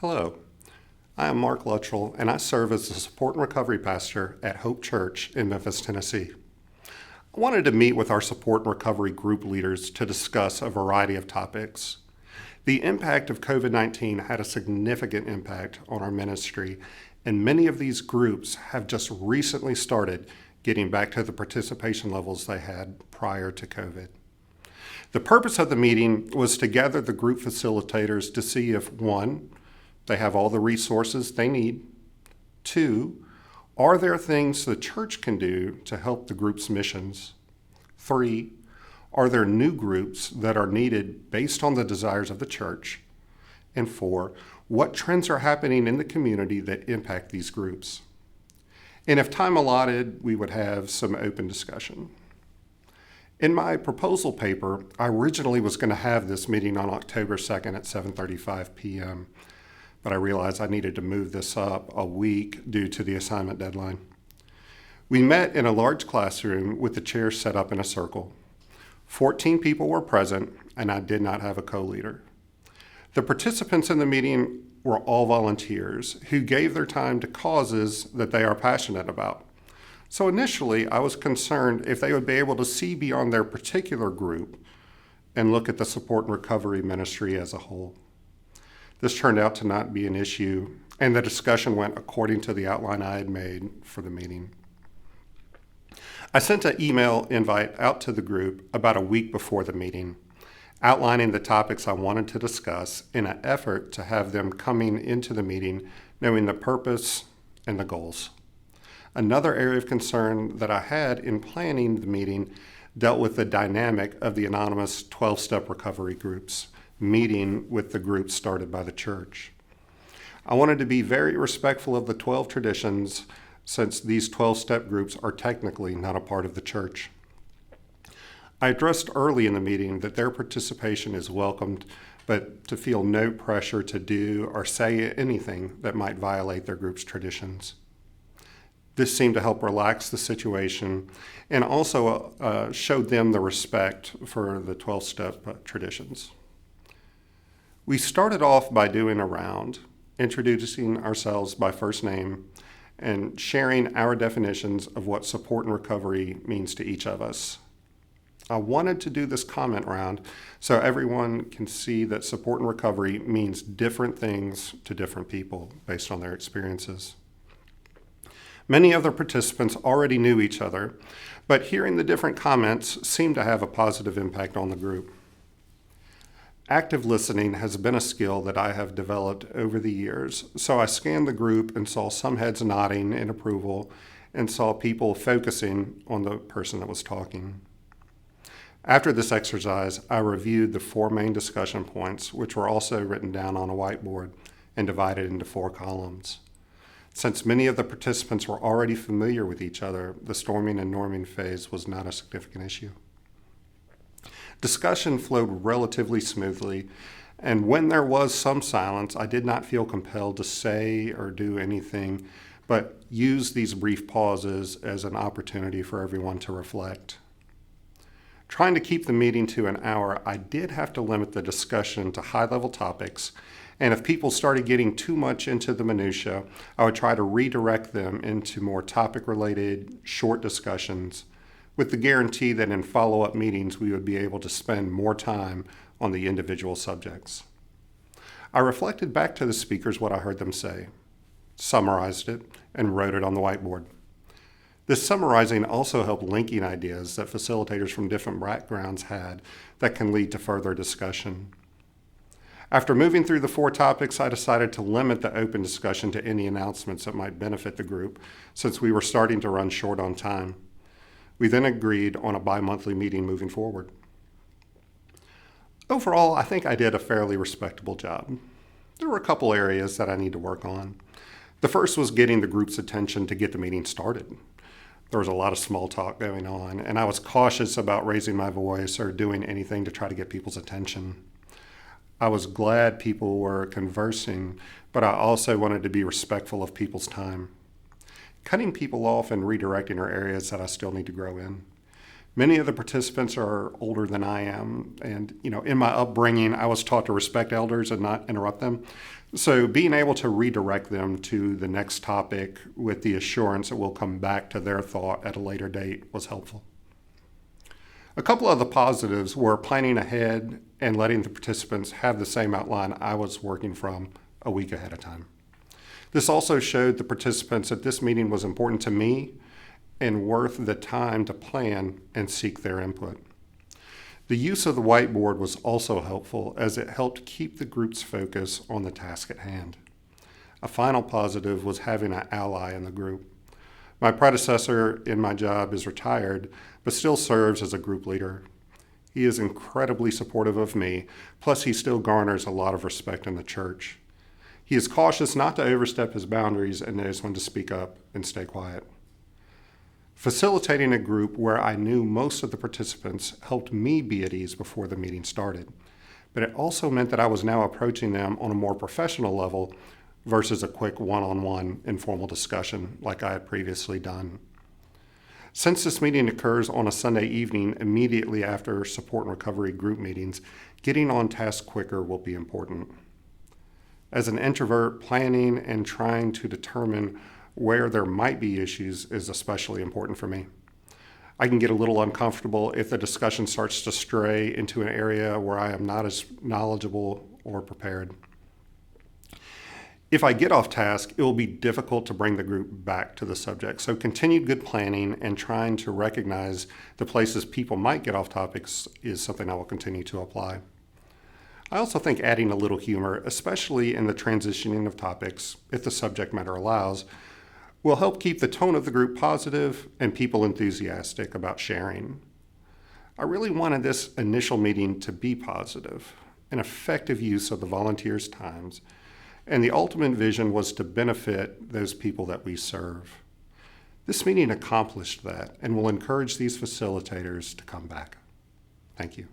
Hello, I am Mark Luttrell, and I serve as the Support and Recovery Pastor at Hope Church in Memphis, Tennessee. I wanted to meet with our Support and Recovery group leaders to discuss a variety of topics. The impact of COVID-19 had a significant impact on our ministry, and many of these groups have just recently started getting back to the participation levels they had prior to COVID. The purpose of the meeting was to gather the group facilitators to see if, one, they have all the resources they need. Two, are there things the church can do to help the group's missions? Three, are there new groups that are needed based on the desires of the church? And four, what trends are happening in the community that impact these groups? And if time allotted, we would have some open discussion. In my proposal paper, I originally was going to have this meeting on October 2nd at 7:35 p.m., but I realized I needed to move this up a week due to the assignment deadline. We met in a large classroom with the chairs set up in a circle. 14 people were present, and I did not have a co-leader. The participants in the meeting were all volunteers who gave their time to causes that they are passionate about. So initially, I was concerned if they would be able to see beyond their particular group and look at the support and recovery ministry as a whole. This turned out to not be an issue, and the discussion went according to the outline I had made for the meeting. I sent an email invite out to the group about a week before the meeting, outlining the topics I wanted to discuss in an effort to have them coming into the meeting knowing the purpose and the goals. Another area of concern that I had in planning the meeting dealt with the dynamic of the anonymous 12-step recovery groups meeting with the groups started by the church. I wanted to be very respectful of the 12 traditions since these 12-step groups are technically not a part of the church. I addressed early in the meeting that their participation is welcomed, but to feel no pressure to do or say anything that might violate their group's traditions. This seemed to help relax the situation and also showed them the respect for the 12-step traditions. We started off by doing a round, introducing ourselves by first name and sharing our definitions of what support and recovery means to each of us. I wanted to do this comment round so everyone can see that support and recovery means different things to different people based on their experiences. Many of the participants already knew each other, but hearing the different comments seemed to have a positive impact on the group. Active listening has been a skill that I have developed over the years, so I scanned the group and saw some heads nodding in approval and saw people focusing on the person that was talking. After this exercise, I reviewed the 4 main discussion points, which were also written down on a whiteboard and divided into 4 columns. Since many of the participants were already familiar with each other, the storming and norming phase was not a significant issue. Discussion flowed relatively smoothly, and when there was some silence, I did not feel compelled to say or do anything, but used these brief pauses as an opportunity for everyone to reflect. Trying to keep the meeting to an hour, I did have to limit the discussion to high-level topics, and if people started getting too much into the minutia, I would try to redirect them into more topic-related, short discussions, with the guarantee that in follow-up meetings we would be able to spend more time on the individual subjects. I reflected back to the speakers what I heard them say, summarized it, and wrote it on the whiteboard. This summarizing also helped linking ideas that facilitators from different backgrounds had that can lead to further discussion. After moving through the 4 topics, I decided to limit the open discussion to any announcements that might benefit the group, since we were starting to run short on time. We then agreed on a bi-monthly meeting moving forward. Overall, I think I did a fairly respectable job. There were a couple areas that I need to work on. The first was getting the group's attention to get the meeting started. There was a lot of small talk going on, and I was cautious about raising my voice or doing anything to try to get people's attention. I was glad people were conversing, but I also wanted to be respectful of people's time. Cutting people off and redirecting are areas that I still need to grow in. Many of the participants are older than I am, and in my upbringing, I was taught to respect elders and not interrupt them. So being able to redirect them to the next topic with the assurance that we'll come back to their thought at a later date was helpful. A couple of the positives were planning ahead and letting the participants have the same outline I was working from a week ahead of time. This also showed the participants that this meeting was important to me and worth the time to plan and seek their input. The use of the whiteboard was also helpful as it helped keep the group's focus on the task at hand. A final positive was having an ally in the group. My predecessor in my job is retired, but still serves as a group leader. He is incredibly supportive of me, plus he still garners a lot of respect in the church. He is cautious not to overstep his boundaries and knows when to speak up and stay quiet. Facilitating a group where I knew most of the participants helped me be at ease before the meeting started, but it also meant that I was now approaching them on a more professional level versus a quick one-on-one informal discussion like I had previously done. Since this meeting occurs on a Sunday evening immediately after support and recovery group meetings, getting on task quicker will be important. As an introvert, planning and trying to determine where there might be issues is especially important for me. I can get a little uncomfortable if the discussion starts to stray into an area where I am not as knowledgeable or prepared. If I get off task, it will be difficult to bring the group back to the subject. So continued good planning and trying to recognize the places people might get off topics is something I will continue to apply. I also think adding a little humor, especially in the transitioning of topics, if the subject matter allows, will help keep the tone of the group positive and people enthusiastic about sharing. I really wanted this initial meeting to be positive, an effective use of the volunteers' times, and the ultimate vision was to benefit those people that we serve. This meeting accomplished that and will encourage these facilitators to come back. Thank you.